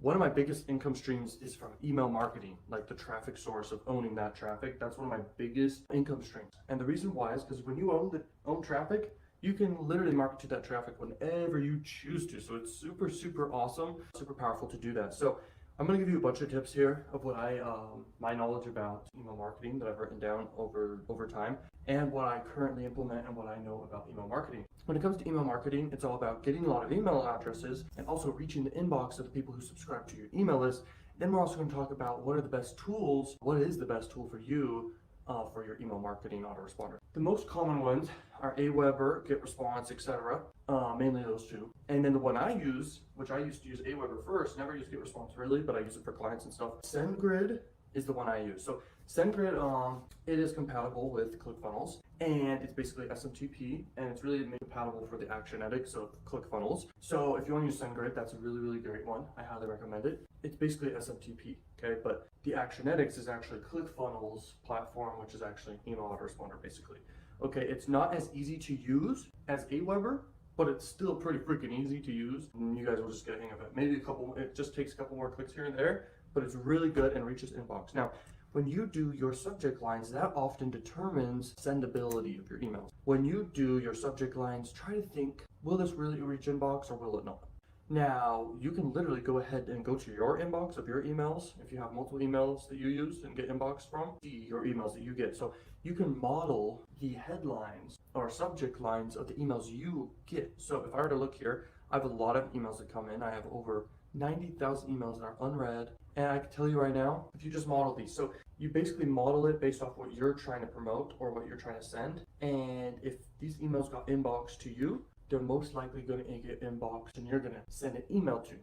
One of my biggest income streams is from email marketing, like the traffic source of owning that traffic. That's one of my biggest income streams. And the reason why is because when you own traffic, you can literally market to that traffic whenever you choose to. So it's super, super awesome, super powerful to do that. So I'm going to give you a bunch of tips here of what my knowledge about email marketing that I've written down over time, and what I currently implement and what I know about email marketing. When it comes to email marketing, it's all about getting a lot of email addresses and also reaching the inbox of the people who subscribe to your email list. Then we're also going to talk about what are the best tools, what is the best tool for you for your email marketing autoresponder. The most common ones are Aweber, GetResponse, etc. Mainly those two. And then the one I use, which I used to use Aweber first, never used GetResponse really, but I use it for clients and stuff. SendGrid is the one I use. So SendGrid, it is compatible with ClickFunnels, and it's basically SMTP, and it's really compatible for the Actionetics of ClickFunnels. So if you want to use SendGrid, that's a really, really great one. I highly recommend it. It's basically SMTP, okay? But the Actionetics is actually ClickFunnels platform, which is actually email autoresponder, basically. Okay, it's not as easy to use as Aweber, but it's still pretty freaking easy to use. And you guys will just get a hang of it. Maybe it just takes a couple more clicks here and there, but it's really good and reaches inbox. Now, when you do your subject lines, that often determines sendability of your emails. When you do your subject lines, try to think, will this really reach inbox or will it not? Now, you can literally go ahead and go to your inbox of your emails. If you have multiple emails that you use and get inbox from, see your emails that you get. So you can model the headlines or subject lines of the emails you get. So if I were to look here, I have a lot of emails that come in. I have over 90,000 emails that are unread. And I can tell you right now, if you just model these, so you basically model it based off what you're trying to promote or what you're trying to send. And if these emails got inboxed to you, they're most likely going to get inboxed and you're going to send an email to.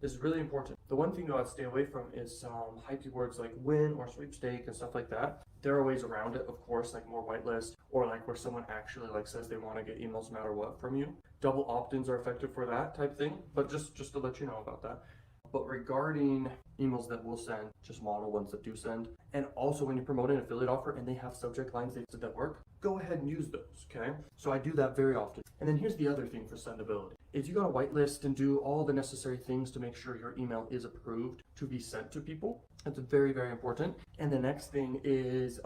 This is really important. The one thing though I'd stay away from is hypey words like win or sweepstake and stuff like that. There are ways around it, of course, like more whitelist or like where someone actually like says they want to get emails no matter what from you. Double opt-ins are effective for that type thing, but just to let you know about that. But regarding emails that will send, just model ones that do send. And also when you promote an affiliate offer and they have subject lines that work, go ahead and use those, okay? So I do that very often. And then here's the other thing for sendability. Is you gotta whitelist and do all the necessary things to make sure your email is approved to be sent to people. That's very, very important. And the next thing is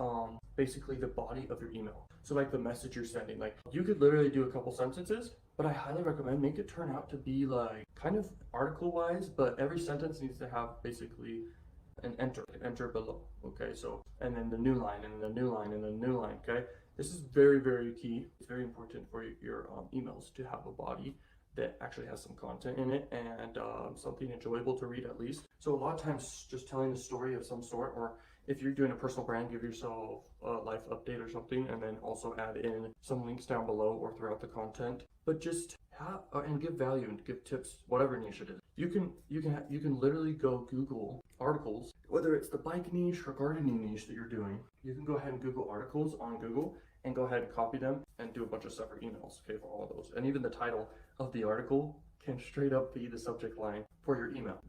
basically the body of your email. So like the message you're sending, like you could literally do a couple sentences, but I highly recommend make it turn out to be like kind of article wise, but every sentence needs to have basically an enter below. Okay, so and then the new line and the new line and the new line. Okay, this is very, very key. It's very important for your emails to have a body that actually has some content in it and something enjoyable to read at least. So a lot of times just telling a story of some sort, or if you're doing a personal brand, give yourself a life update or something, and then also add in some links down below or throughout the content. But just have and give value and give tips, whatever niche it is. You can literally go Google articles, whether it's the bike niche or gardening niche that you're doing. You can go ahead and Google articles on Google and go ahead and copy them and do a bunch of separate emails, okay, for all of those. And even the title of the article can straight up be the subject line for your email.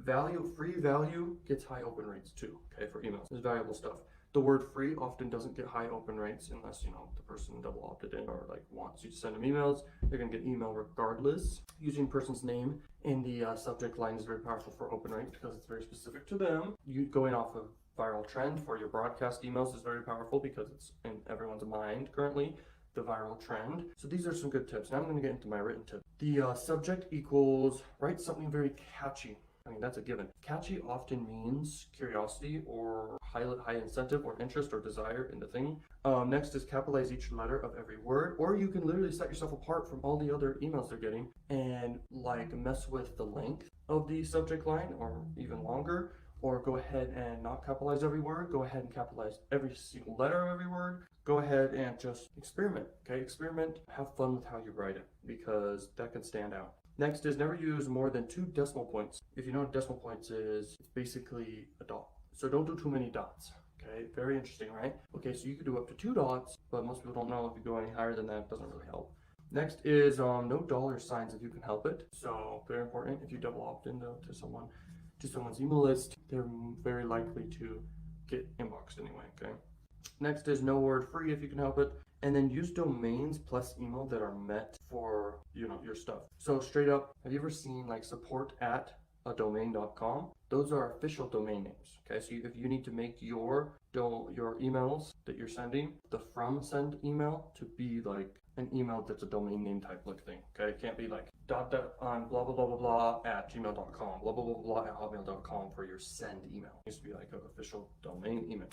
Free value gets high open rates too, okay, for emails. It's valuable stuff. The word free often doesn't get high open rates unless, the person double opted in or like wants you to send them emails. They're gonna get email regardless. Using person's name in the subject line is very powerful for open rate because it's very specific to them. You going off of viral trend for your broadcast emails is very powerful because it's in everyone's mind currently, the viral trend. So these are some good tips. Now I'm going to get into my written tip. The subject equals, write something very catchy. I mean, that's a given. Catchy often means curiosity or high incentive or interest or desire in the thing. Next is capitalize each letter of every word, or you can literally set yourself apart from all the other emails they're getting and like mess with the length of the subject line or even longer, or go ahead and not capitalize every word. Go ahead and capitalize every single letter of every word. Go ahead and just experiment, okay? Experiment, have fun with how you write it because that can stand out. Next is never use more than 2 decimal points. If you know what decimal points is, it's basically a dot. So don't do too many dots, okay? Very interesting, right? Okay, so you could do up to 2 dots, but most people don't know if you go any higher than that, it doesn't really help. Next is no dollar signs if you can help it. So very important, if you double opt in to someone's email list, they're very likely to get inboxed anyway, okay? Next is no word free if you can help it. And then use domains plus email that are met for, your stuff. So straight up, have you ever seen like support at a domain.com, those are official domain names. Okay, so if you need to make your emails that you're sending, the from send email to be like an email that's a domain name type like thing. Okay, it can't be like dot on blah blah blah blah blah at gmail.com, blah blah blah blah at hotmail.com for your send email. It needs to be like an official domain email.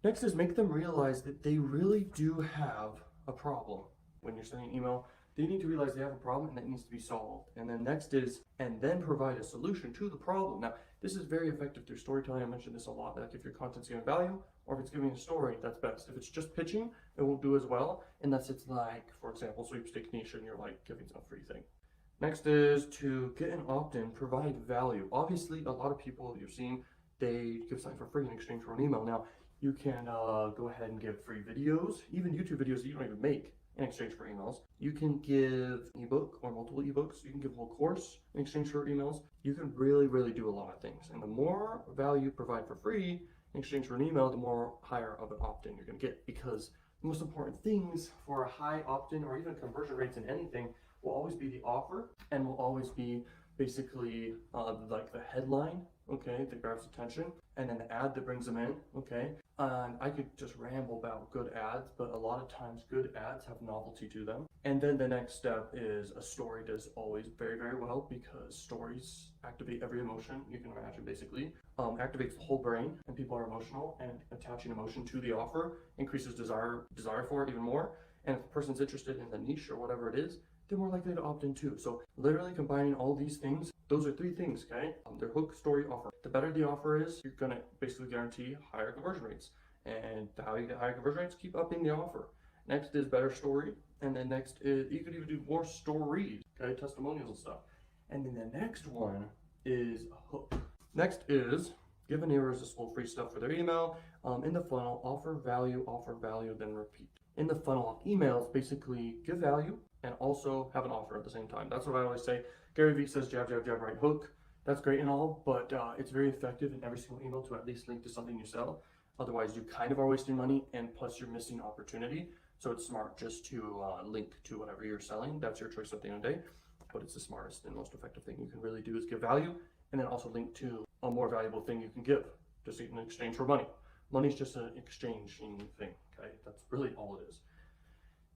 Next is make them realize that they really do have a problem when you're sending an email. They need to realize they have a problem and that needs to be solved. And then next is, and then provide a solution to the problem. Now, this is very effective through storytelling. I mentioned this a lot. Like if your content's giving value or if it's giving a story, that's best. If it's just pitching, it won't do as well unless it's like, for example, sweepstake niche and you're like giving some free thing. Next is to get an opt-in, provide value. Obviously, a lot of people you've seen, they give something for free in exchange for an email. Now, you can go ahead and give free videos, even YouTube videos that you don't even make in exchange for emails. You can give ebook or multiple ebooks. You can give a whole course in exchange for emails. You can really, really do a lot of things. And the more value you provide for free in exchange for an email, the more higher of an opt-in you're going to get. Because the most important things for a high opt-in or even conversion rates in anything will always be the offer and will always be basically like the headline, okay, that grabs attention, and then the ad that brings them in, okay. I could just ramble about good ads, but a lot of times good ads have novelty to them. And then the next step is a story does always very, very well because stories activate every emotion you can imagine basically. Activates the whole brain and people are emotional, and attaching emotion to the offer increases desire for it even more. And if the person's interested in the niche or whatever it is, they're more likely to opt in too. So literally combining all these things, those are three things, okay? Their hook, story, offer. The better the offer is, you're gonna basically guarantee higher conversion rates. And how you get higher conversion rates, keep upping the offer. Next is better story. And then next is, you could even do more stories, okay? Testimonials and stuff. And then the next one is a hook. Next is give an irresistible free stuff for their email. In the funnel, offer value, then repeat. In the funnel of emails, basically give value and also have an offer at the same time. That's what I always say. Gary Vee says jab, jab, jab, right hook. That's great and all, but it's very effective in every single email to at least link to something you sell. Otherwise, you kind of are wasting money and plus you're missing opportunity. So it's smart just to link to whatever you're selling. That's your choice at the end of the day, but it's the smartest and most effective thing you can really do is give value and then also link to a more valuable thing you can give just in exchange for money. Money's just an exchanging thing, okay? That's really all it is.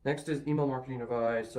Next is email marketing advice.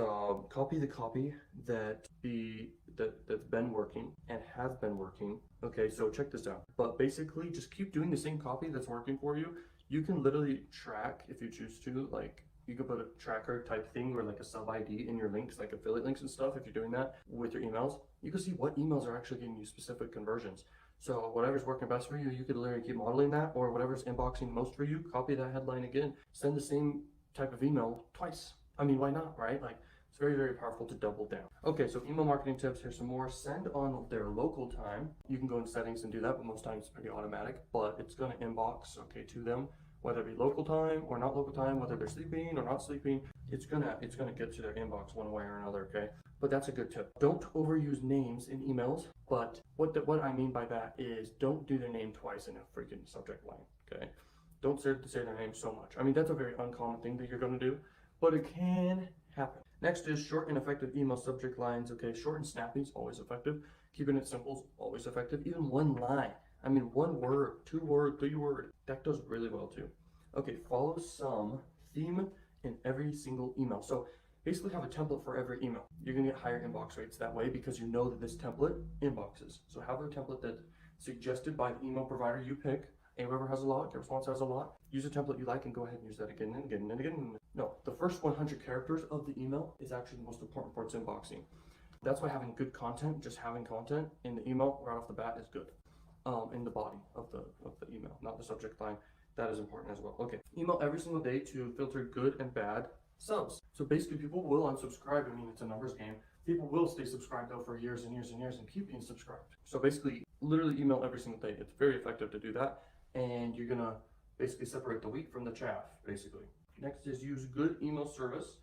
Copy the copy that's been working and has been working. Okay, so check this out. But basically, just keep doing the same copy that's working for you. You can literally track if you choose to. Like you could put a tracker type thing or like a sub ID in your links, like affiliate links and stuff. If you're doing that with your emails, you can see what emails are actually getting you specific conversions. So whatever's working best for you, you could literally keep modeling that, or whatever's inboxing most for you, copy that headline again, send the same type of email twice. I mean, why not, right? Like, it's very, very powerful to double down. Okay, so email marketing tips, here's some more. Send on their local time. You can go in settings and do that, but most times it's pretty automatic, but it's gonna inbox, okay, to them, whether it be local time or not local time, whether they're sleeping or not sleeping, it's gonna get to their inbox one way or another, okay? But that's a good tip. Don't overuse names in emails, but what I mean by that is don't do their name twice in a freaking subject line, okay? Don't say their name so much. I mean, that's a very uncommon thing that you're gonna do, but it can happen. Next is short and effective email subject lines, okay? Short and snappy is always effective. Keeping it simple is always effective. Even one line, I mean, 1 word, 2 word, 3 word, that does really well too. Okay, follow some theme in every single email. So basically have a template for every email. You're gonna get higher inbox rates that way because you know that this template inboxes. So have a template that's suggested by the email provider you pick. Aweber has a lot, GetResponse has a lot. Use a template you like and go ahead and use that again and again and again. No, the first 100 characters of the email is actually the most important for its inboxing. That's why having good content, just having content in the email right off the bat is good. In the body of the email, not the subject line. That is important as well. Okay, email every single day to filter good and bad subs. So basically people will unsubscribe. I mean, it's a numbers game. People will stay subscribed though for years and years and years and keep being subscribed. So basically literally email every single day. It's very effective to do that. And you're gonna basically separate the wheat from the chaff, basically. Next is use good email service.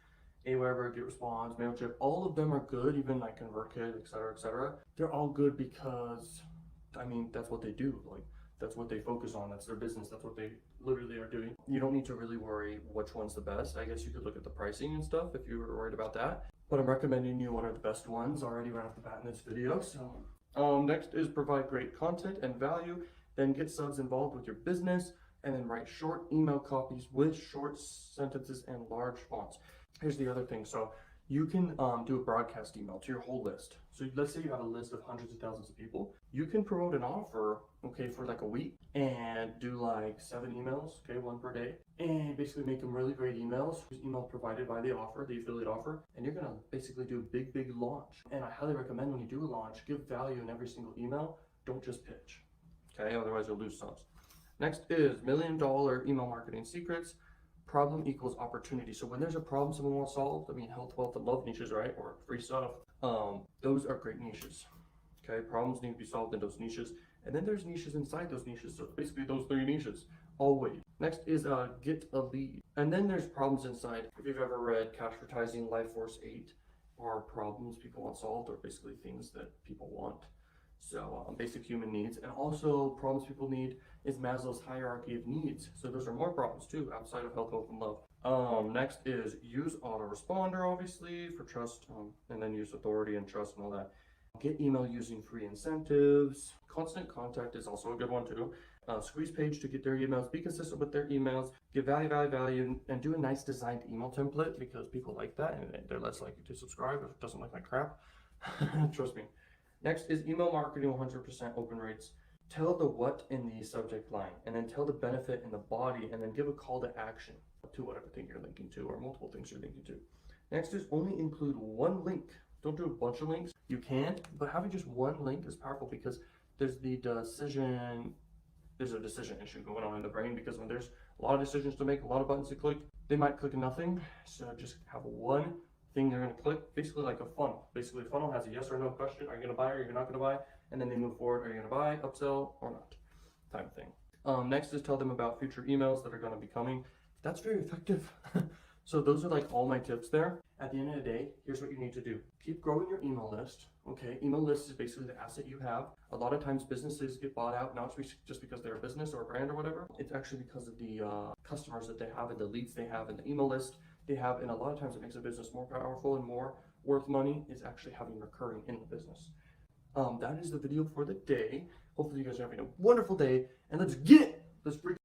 Aweber, GetResponse, MailChimp, all of them are good, even like ConvertKit, etc., etc. They're all good because, I mean, that's what they do. Like, that's what they focus on. That's their business. That's what they literally are doing. You don't need to really worry which one's the best. I guess you could look at the pricing and stuff if you were worried about that. But I'm recommending you what are the best ones already right off the bat in this video. So Next is provide great content and value, then get subs involved with your business, and then write short email copies with short sentences and large fonts. Here's the other thing. So you can do a broadcast email to your whole list. So let's say you have a list of hundreds of thousands of people. You can promote an offer, okay, for like a week and do like 7 emails, okay, 1 per day, and basically make them really great emails. Email provided by the offer, the affiliate offer, and you're gonna basically do a big launch. And I highly recommend when you do a launch, give value in every single email. Don't just pitch, okay? Otherwise you'll lose subs. Next is $1 million email marketing secrets. Problem equals opportunity. So when there's a problem someone wants solved, I mean, health, wealth, and love niches, right? Or free stuff. Those are great niches. Okay, problems need to be solved in those niches. And then there's niches inside those niches. So basically those 3 niches, always. Next is get a lead. And then there's problems inside. If you've ever read Cashvertising, Life Force 8, or problems people want solved, or basically things that people want. So basic human needs, and also problems people need is Maslow's hierarchy of needs. So those are more problems too, outside of health, wealth, and love. Next is use autoresponder, obviously, for trust, and then use authority and trust and all that. Get email using free incentives. Constant contact is also a good one too. Squeeze page to get their emails. Be consistent with their emails. Give value, and do a nice designed email template because people like that and they're less likely to subscribe if it doesn't look like crap. Trust me. Next is email marketing 100% open rates. Tell the what in the subject line, and then tell the benefit in the body, and then give a call to action to whatever thing you're linking to, or multiple things you're linking to. Next is only include 1 link. Don't do a bunch of links. You can, but having just 1 link is powerful because there's a decision issue going on in the brain, because when there's a lot of decisions to make, a lot of buttons to click, they might click nothing. So just have 1 thing they're going to click, basically like a funnel. Basically, a funnel has a yes or no question. Are you going to buy or you're not going to buy? And then they move forward. Are you going to buy, upsell, or not? Type of thing. Next is tell them about future emails that are going to be coming. That's very effective. So those are like all my tips there. At the end of the day, here's what you need to do. Keep growing your email list. Okay, email list is basically the asset you have. A lot of times businesses get bought out, not just because they're a business or a brand or whatever. It's actually because of the customers that they have and the leads they have in the email list they have, and a lot of times it makes a business more powerful and more worth money is actually having recurring in the business. That is the video for the day. Hopefully you guys are having a wonderful day, and let's get it. Let's freak